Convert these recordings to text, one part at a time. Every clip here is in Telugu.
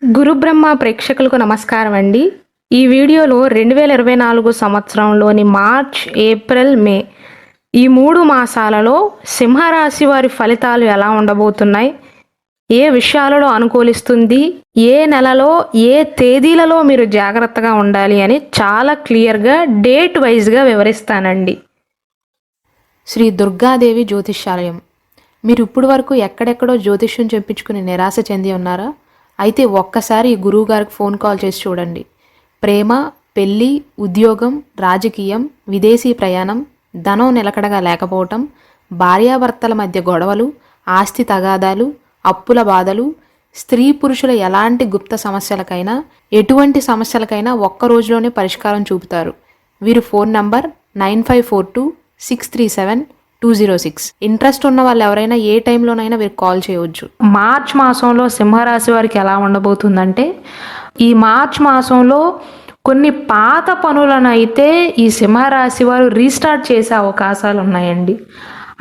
గురుబ్రహ్మ ప్రేక్షకులకు నమస్కారం అండి. ఈ వీడియోలో 2024 సంవత్సరంలోని మార్చ్, ఏప్రిల్, మే ఈ 3 మాసాలలో సింహరాశి వారి ఫలితాలు ఎలా ఉండబోతున్నాయి, ఏ విషయాలలో అనుకూలిస్తుంది, ఏ నెలలో ఏ తేదీలలో మీరు జాగ్రత్తగా ఉండాలి అని చాలా క్లియర్గా డేట్ వైజ్గా వివరిస్తానండి. శ్రీ దుర్గాదేవి జ్యోతిష్యాలయం. మీరు ఇప్పుడు వరకు ఎక్కడెక్కడో జ్యోతిష్యం చెప్పించుకుని నిరాశ చెంది ఉన్నారా? అయితే ఒక్కసారి ఈ గురువు గారికి ఫోన్ కాల్ చేసి చూడండి. ప్రేమ, పెళ్ళి, ఉద్యోగం, రాజకీయం, విదేశీ ప్రయాణం, ధనం నిలకడగా లేకపోవటం, భార్యాభర్తల మధ్య గొడవలు, ఆస్తి తగాదాలు, అప్పుల బాధలు, స్త్రీ పురుషుల ఎలాంటి గుప్త సమస్యలకైనా, ఎటువంటి సమస్యలకైనా ఒక్క రోజులోనే పరిష్కారం చూపుతారు. వీరు ఫోన్ నంబర్ 9542637206. ఇంట్రెస్ట్ ఉన్న వాళ్ళు ఎవరైనా ఏ టైంలోనైనా వీరికి కాల్ చేయవచ్చు. మార్చ్ మాసంలో సింహరాశి వారికి ఎలా ఉండబోతుందంటే, ఈ మార్చ్ మాసంలో కొన్ని పాత పనులను అయితే ఈ సింహరాశి వారు రీస్టార్ట్ చేసే అవకాశాలు ఉన్నాయండి.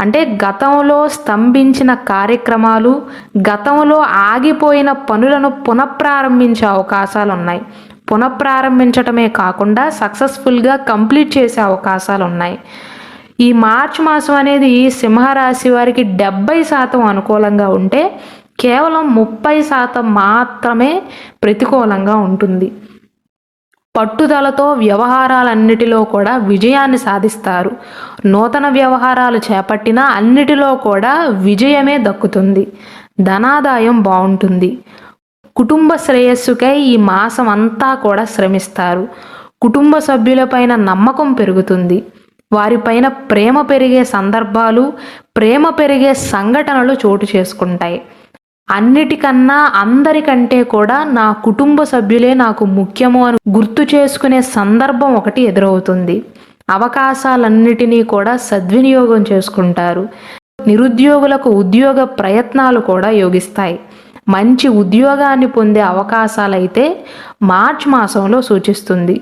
అంటే గతంలో స్తంభించిన కార్యక్రమాలు, గతంలో ఆగిపోయిన పనులను పునఃప్రారంభించే అవకాశాలు ఉన్నాయి. పునఃప్రారంభించటమే కాకుండా సక్సెస్ఫుల్గా కంప్లీట్ చేసే అవకాశాలు ఉన్నాయి. ఈ మార్చ్ మాసం అనేది సింహరాశి వారికి 70% అనుకూలంగా ఉంటే కేవలం 30% మాత్రమే ప్రతికూలంగా ఉంటుంది. పట్టుదలతో వ్యవహారాలన్నిటిలో కూడా విజయాన్ని సాధిస్తారు. నూతన వ్యవహారాలు చేపట్టినా అన్నిటిలో కూడా విజయమే దక్కుతుంది. ధనాదాయం బాగుంటుంది. కుటుంబ శ్రేయస్సుకై ఈ మాసం అంతా కూడా శ్రమిస్తారు. కుటుంబ సభ్యులపైన నమ్మకం పెరుగుతుంది. వారిపైన ప్రేమ పెరిగే సందర్భాలు, ప్రేమ పెరిగే సంఘటనలు చోటు చేసుకుంటాయి. అన్నిటికన్నా అందరికంటే కూడా నా కుటుంబ సభ్యులే నాకు ముఖ్యము అని గుర్తు చేసుకునే సందర్భం ఒకటి ఎదురవుతుంది. అవకాశాలన్నిటినీ కూడా సద్వినియోగం చేసుకుంటారు. నిరుద్యోగులకు ఉద్యోగ ప్రయత్నాలు కూడా యోగిస్తాయి. మంచి ఉద్యోగాన్ని పొందే అవకాశాలైతే మార్చ్ మాసంలో సూచిస్తుంది.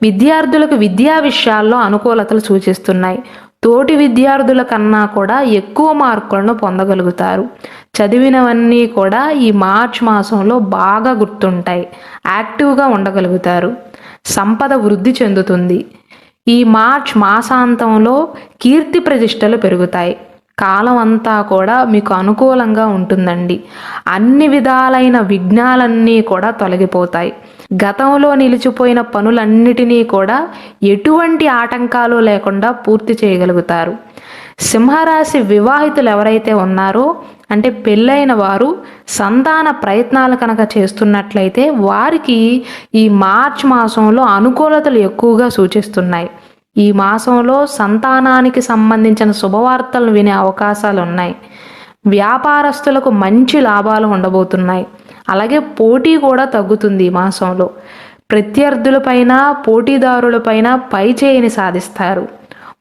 విద్యార్థులకు విద్యా విషయాల్లో అనుకూలతలు సూచిస్తున్నాయి. తోటి విద్యార్థుల కన్నా కూడా ఎక్కువ మార్కులను పొందగలుగుతారు. చదివినవన్నీ కూడా ఈ మార్చ్ మాసంలో బాగా గుర్తుంటాయి. యాక్టివ్గా ఉండగలుగుతారు. సంపద వృద్ధి చెందుతుంది. ఈ మార్చ్ మాసాంతంలో కీర్తి ప్రతిష్టలు పెరుగుతాయి. కాలం అంతా కూడా మీకు అనుకూలంగా ఉంటుందండి. అన్ని విధాలైన విఘ్నాలన్నీ కూడా తొలగిపోతాయి. గతంలో నిలిచిపోయిన పనులన్నిటినీ కూడా ఎటువంటి ఆటంకాలు లేకుండా పూర్తి చేయగలుగుతారు. సింహరాశి వివాహితులు ఎవరైతే ఉన్నారో, అంటే పెళ్ళైన వారు సంతాన ప్రయత్నాలు కనుక చేస్తున్నట్లయితే వారికి ఈ మార్చ్ మాసంలో అనుకూలతలు ఎక్కువగా సూచిస్తున్నాయి. ఈ మాసంలో సంతానానికి సంబంధించిన శుభవార్తలను వినే అవకాశాలు ఉన్నాయి. వ్యాపారస్తులకు మంచి లాభాలు ఉండబోతున్నాయి. అలాగే పోటీ కూడా తగ్గుతుంది. ఈ మాసంలో ప్రత్యర్థులపైన, పోటీదారులపైన పై చేయిని సాధిస్తారు.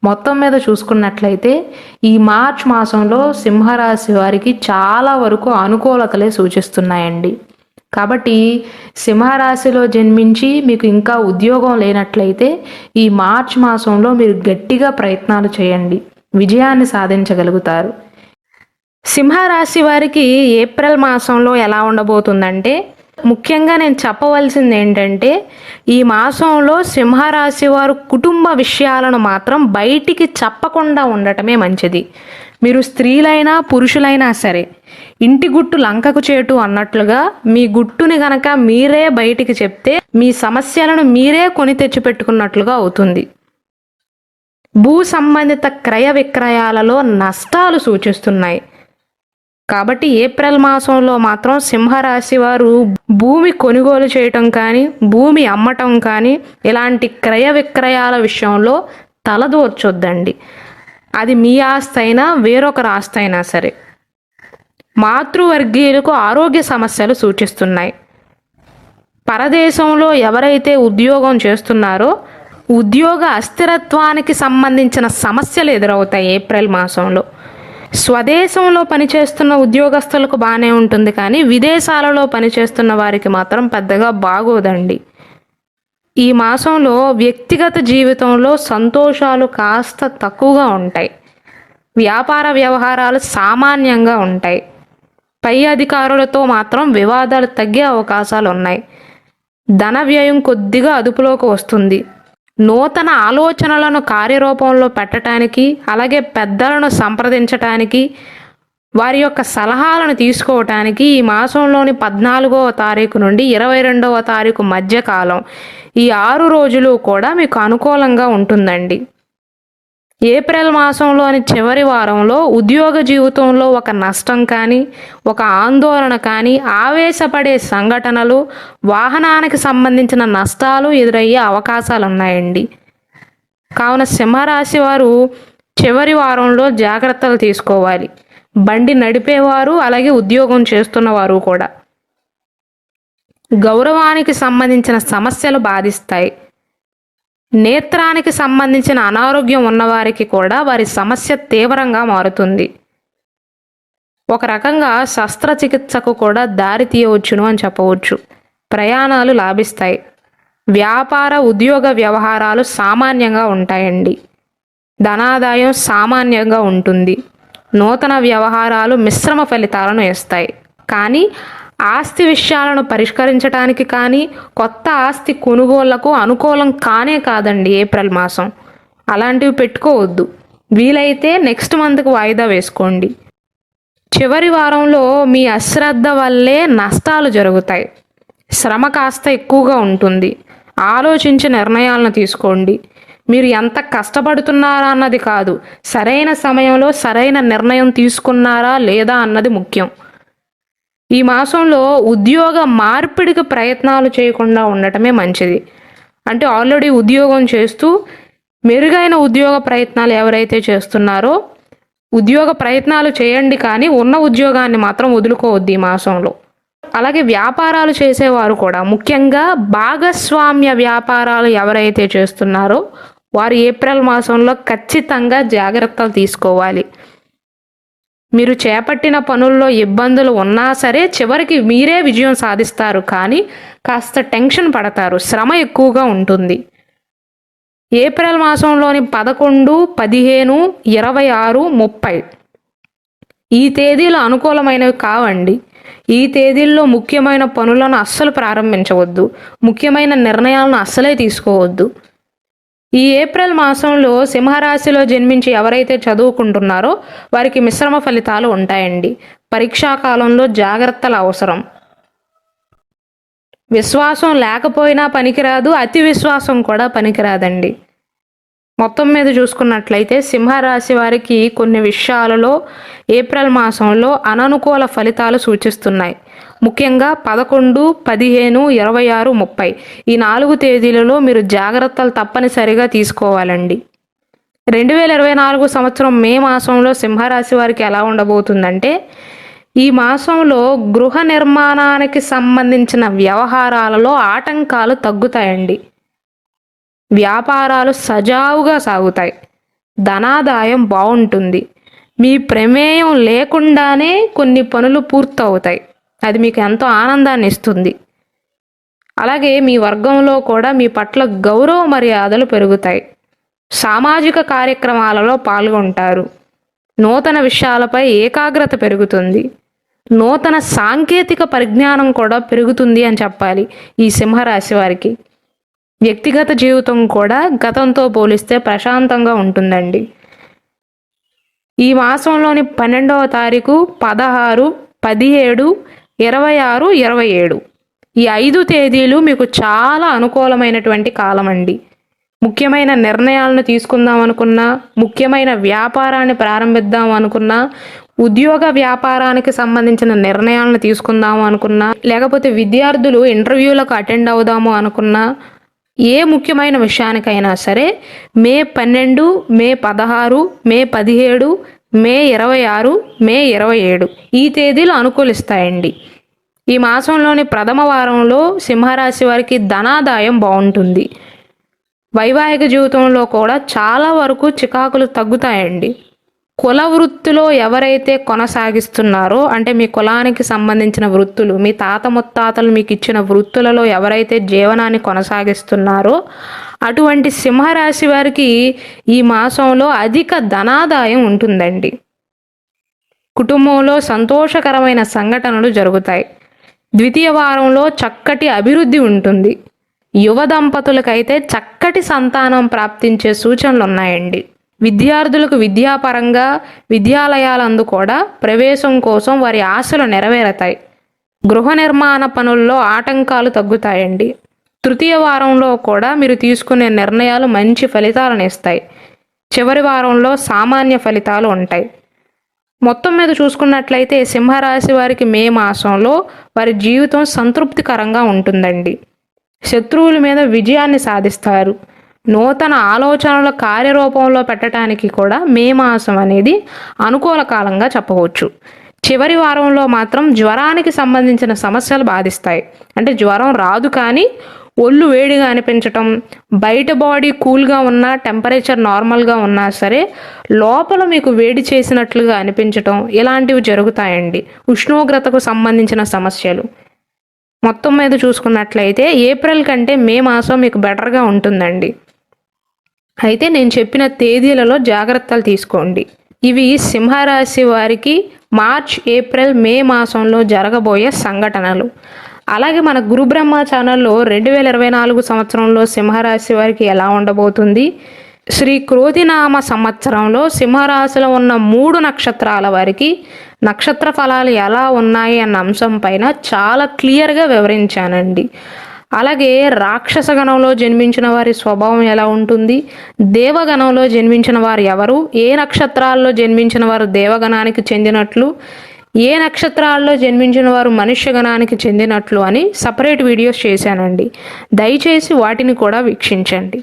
మొత్తం మీద చూసుకున్నట్లయితే ఈ మార్చ్ మాసంలో సింహరాశి వారికి చాలా వరకు అనుకూలతలే సూచిస్తున్నాయండి. కాబట్టి సింహరాశిలో జన్మించి మీకు ఇంకా ఉద్యోగం లేనట్లయితే ఈ మార్చ్ మాసంలో మీరు గట్టిగా ప్రయత్నాలు చేయండి. విజయాన్ని సాధించగలుగుతారు. సింహరాశి వారికి ఏప్రిల్ మాసంలో ఎలా ఉండబోతుందంటే, ముఖ్యంగా నేను చెప్పవలసింది ఏంటంటే, ఈ మాసంలో సింహరాశి వారు కుటుంబ విషయాలను మాత్రం బయటికి చెప్పకుండా ఉండటమే మంచిది. మీరు స్త్రీలైనా పురుషులైనా సరే, ఇంటి గుట్టు లంకకు చేటు అన్నట్లుగా మీ గుట్టుని గనక మీరే బయటికి చెప్తే మీ సమస్యలను మీరే కొని తెచ్చిపెట్టుకున్నట్లుగా అవుతుంది. భూ సంబంధిత క్రయ విక్రయాలలో నష్టాలు సూచిస్తున్నాయి. కాబట్టి ఏప్రిల్ మాసంలో మాత్రం సింహరాశి వారు భూమి కొనుగోలు చేయటం కానీ, భూమి అమ్మటం కానీ, ఇలాంటి క్రయ విక్రయాల విషయంలో తలదూర్చొద్దండి. అది మీ ఆస్తి అయినా వేరొకరి ఆస్తి అయినా సరే. మాతృవర్గీయులకు ఆరోగ్య సమస్యలు సూచిస్తున్నాయి. పరదేశంలో ఎవరైతే ఉద్యోగం చేస్తున్నారో ఉద్యోగ అస్థిరత్వానికి సంబంధించిన సమస్యలు ఎదురవుతాయి ఏప్రిల్ మాసంలో. స్వదేశంలో పనిచేస్తున్న ఉద్యోగస్తులకు బాగానే ఉంటుంది, కానీ విదేశాలలో పనిచేస్తున్న వారికి మాత్రం పెద్దగా బాగోదండి. ఈ మాసంలో వ్యక్తిగత జీవితంలో సంతోషాలు కాస్త తక్కువగా ఉంటాయి. వ్యాపార వ్యవహారాలు సామాన్యంగా ఉంటాయి. పై అధికారులతో మాత్రం వివాదాలు తగ్గే అవకాశాలు ఉన్నాయి. ధన వ్యయం కొద్దిగా అదుపులోకి వస్తుంది. నూతన ఆలోచనలను కార్యరూపంలో పెట్టడానికి, అలాగే పెద్దలను సంప్రదించటానికి, వారి యొక్క సలహాలను తీసుకోవటానికి ఈ మాసంలోని 14వ తారీఖు నుండి 22వ తారీఖు మధ్య కాలం, ఈ 6 రోజులు కూడా మీకు అనుకూలంగా ఉంటుందండి. ఏప్రిల్ మాసంలోని చివరి వారంలో ఉద్యోగ జీవితంలో ఒక నష్టం కానీ, ఒక ఆందోళన కానీ, ఆవేశపడే సంఘటనలు, వాహనానికి సంబంధించిన నష్టాలు ఎదురయ్యే అవకాశాలు ఉన్నాయండి. కావున సింహరాశి వారు చివరి వారంలో జాగ్రత్తలు తీసుకోవాలి. బండి నడిపేవారు, అలాగే ఉద్యోగం చేస్తున్నవారు కూడా. గౌరవానికి సంబంధించిన సమస్యలు బాధిస్తాయి. నేత్రానికి సంబంధించిన అనారోగ్యం ఉన్నవారికి కూడా వారి సమస్య తీవ్రంగా మారుతుంది. ఒక రకంగా శస్త్రచికిత్సకు కూడా దారి తీయవచ్చును అని చెప్పవచ్చు. ప్రయాణాలు లాభిస్తాయి. వ్యాపార ఉద్యోగ వ్యవహారాలు సామాన్యంగా ఉంటాయండి. ధనాదాయం సామాన్యంగా ఉంటుంది. నూతన వ్యవహారాలు మిశ్రమ ఫలితాలను ఇస్తాయి. కానీ ఆస్తి విషయాలను పరిష్కరించడానికి కానీ, కొత్త ఆస్తి కొనుగోళ్లకు అనుకూలం కానే కాదండి ఏప్రిల్ మాసం. అలాంటివి పెట్టుకోవద్దు. వీలైతే నెక్స్ట్ మంత్కు వాయిదా వేసుకోండి. చివరి వారంలో మీ అశ్రద్ధ వల్లే నష్టాలు జరుగుతాయి. శ్రమ కాస్త ఎక్కువగా ఉంటుంది. ఆలోచించి నిర్ణయాలను తీసుకోండి. మీరు ఎంత కష్టపడుతున్నారా అన్నది కాదు, సరైన సమయంలో సరైన నిర్ణయం తీసుకున్నారా లేదా అన్నది ముఖ్యం. ఈ మాసంలో ఉద్యోగ మార్పిడికి ప్రయత్నాలు చేయకుండా ఉండటమే మంచిది. అంటే ఆల్రెడీ ఉద్యోగం చేస్తూ మెరుగైన ఉద్యోగ ప్రయత్నాలు ఎవరైతే చేస్తున్నారో ఉద్యోగ ప్రయత్నాలు చేయండి, కానీ ఉన్న ఉద్యోగాన్ని మాత్రం వదులుకోవద్దు ఈ మాసంలో. అలాగే వ్యాపారాలు చేసేవారు కూడా, ముఖ్యంగా భాగస్వామ్య వ్యాపారాలు ఎవరైతే చేస్తున్నారో వారు ఏప్రిల్ మాసంలో ఖచ్చితంగా జాగ్రత్తలు తీసుకోవాలి. మీరు చేపట్టిన పనుల్లో ఇబ్బందులు ఉన్నా సరే చివరికి మీరే విజయం సాధిస్తారు, కానీ కాస్త టెన్షన్ పడతారు. శ్రమ ఎక్కువగా ఉంటుంది. ఏప్రిల్ మాసంలోని 11, 15, 26, 30 ఈ తేదీలు అనుకూలమైనవి కావండి. ఈ తేదీల్లో ముఖ్యమైన పనులను అస్సలు ప్రారంభించవద్దు. ముఖ్యమైన నిర్ణయాలను అస్సలే తీసుకోవద్దు. ఈ ఏప్రిల్ మాసంలో సింహరాశిలో జన్మించి ఎవరైతే చదువుకుంటున్నారో వారికి మిశ్రమ ఫలితాలు ఉంటాయండి. పరీక్షా కాలంలో జాగ్రత్తలు అవసరం. విశ్వాసం లేకపోయినా పనికిరాదు, అతి విశ్వాసం కూడా పనికిరాదండి. మొత్తం మీద చూసుకున్నట్లయితే సింహరాశి వారికి కొన్ని విషయాలలో ఏప్రిల్ మాసంలో అననుకూల ఫలితాలు సూచిస్తున్నాయి. ముఖ్యంగా 11, 15, 26, 30 ఈ 4 తేదీలలో మీరు జాగ్రత్తలు తప్పనిసరిగా తీసుకోవాలండి. 2024 సంవత్సరం మే మాసంలో సింహరాశి వారికి ఎలా ఉండబోతుందంటే, ఈ మాసంలో గృహ నిర్మాణానికి సంబంధించిన వ్యవహారాలలో ఆటంకాలు తగ్గుతాయండి. వ్యాపారాలు సజావుగా సాగుతాయి. ధనాదాయం బాగుంటుంది. మీ ప్రమేయం లేకుండానే కొన్ని పనులు పూర్తవుతాయి. అది మీకు ఎంతో ఆనందాన్ని ఇస్తుంది. అలాగే మీ వర్గంలో కూడా మీ పట్ల గౌరవ మర్యాదలు పెరుగుతాయి. సామాజిక కార్యక్రమాలలో పాల్గొంటారు. నూతన విషయాలపై ఏకాగ్రత పెరుగుతుంది. నూతన సాంకేతిక పరిజ్ఞానం కూడా పెరుగుతుంది అని చెప్పాలి ఈ సింహరాశి వారికి. వ్యక్తిగత జీవితం కూడా గతంతో పోలిస్తే ప్రశాంతంగా ఉంటుందండి. ఈ మాసంలోని 12వ తారీఖు, 16, 17, 26, 27 ఈ 5 తేదీలు మీకు చాలా అనుకూలమైనటువంటి కాలం అండి. ముఖ్యమైన నిర్ణయాలను తీసుకుందాం అనుకున్నా, ముఖ్యమైన వ్యాపారాన్ని ప్రారంభిద్దాం అనుకున్నా, ఉద్యోగ వ్యాపారానికి సంబంధించిన నిర్ణయాలను తీసుకుందాము అనుకున్నా, లేకపోతే విద్యార్థులు ఇంటర్వ్యూలకు అటెండ్ అవుదాము అనుకున్నా, ఏ ముఖ్యమైన విషయానికైనా సరే మే 12, మే 16, మే 17, మే 26, మే 27 ఈ తేదీలు అనుకూలిస్తాయండి. ఈ మాసంలోని ప్రథమ వారంలో సింహరాశి వారికి ధనాదాయం బాగుంటుంది. వైవాహిక జీవితంలో కూడా చాలా వరకు చికాకులు తగ్గుతాయండి. కుల వృత్తిలో ఎవరైతే కొనసాగిస్తున్నారో, అంటే మీ కులానికి సంబంధించిన వృత్తులు, మీ తాత ముత్తాతలు మీకు ఇచ్చిన వృత్తులలో ఎవరైతే జీవనాన్ని కొనసాగిస్తున్నారో అటువంటి సింహరాశి వారికి ఈ మాసంలో అధిక ధనాదాయం ఉంటుందండి. కుటుంబంలో సంతోషకరమైన సంఘటనలు జరుగుతాయి. ద్వితీయ వారంలో చక్కటి అభివృద్ధి ఉంటుంది. యువ దంపతులకైతే చక్కటి సంతానం ప్రాప్తించే సూచనలు ఉన్నాయండి. విద్యార్థులకు విద్యాపరంగా విద్యాలయాలందు కూడా ప్రవేశం కోసం వారి ఆశలు నెరవేరతాయి. గృహ నిర్మాణ పనుల్లో ఆటంకాలు తగ్గుతాయండి. తృతీయ వారంలో కూడా మీరు తీసుకునే నిర్ణయాలు మంచి ఫలితాలను ఇస్తాయి. చివరి వారంలో సామాన్య ఫలితాలు ఉంటాయి. మొత్తం మీద చూసుకున్నట్లయితే సింహరాశి వారికి మే మాసంలో వారి జీవితం సంతృప్తికరంగా ఉంటుందండి. శత్రువుల మీద విజయాన్ని సాధిస్తారు. నూతన ఆలోచనల కార్యరూపంలో పెట్టడానికి కూడా మే మాసం అనేది అనుకూల కాలంగా చెప్పవచ్చు. చివరి వారంలో మాత్రం జ్వరానికి సంబంధించిన సమస్యలు బాధిస్తాయి. అంటే జ్వరం రాదు కానీ ఒళ్ళు వేడిగా అనిపించటం, బయట బాడీ కూల్గా ఉన్నా టెంపరేచర్ నార్మల్గా ఉన్నా సరే లోపల మీకు వేడి చేసినట్లుగా అనిపించటం ఇలాంటివి జరుగుతాయండి. ఉష్ణోగ్రతకు సంబంధించిన సమస్యలు. మొత్తం మీద చూసుకున్నట్లయితే ఏప్రిల్ కంటే మే మాసం మీకు బెటర్గా ఉంటుందండి. అయితే నేను చెప్పిన తేదీలలో జాగ్రత్తలు తీసుకోండి. ఇవి సింహరాశి వారికి మార్చ్, ఏప్రిల్, మే మాసంలో జరగబోయే సంఘటనలు. అలాగే మన గురుబ్రహ్మ ఛానల్లో 2024 సంవత్సరంలో సింహరాశి వారికి ఎలా ఉండబోతుంది, శ్రీ క్రోధినామ సంవత్సరంలో సింహరాశిలో ఉన్న 3 నక్షత్రాల వారికి నక్షత్ర ఫలాలు ఎలా ఉన్నాయి అన్న అంశం పైన చాలా క్లియర్గా వివరించానండి. అలాగే రాక్షస గణంలో జన్మించిన వారి స్వభావం ఎలా ఉంటుంది, దేవగణంలో జన్మించిన వారు ఎవరు, ఏ నక్షత్రాల్లో జన్మించిన వారు దేవగణానికి చెందినట్లు, ఏ నక్షత్రాల్లో జన్మించిన వారు మనుష్య గణానికి చెందినట్లు అని సపరేట్ వీడియోస్ చేశానండి. దయచేసి వాటిని కూడా వీక్షించండి.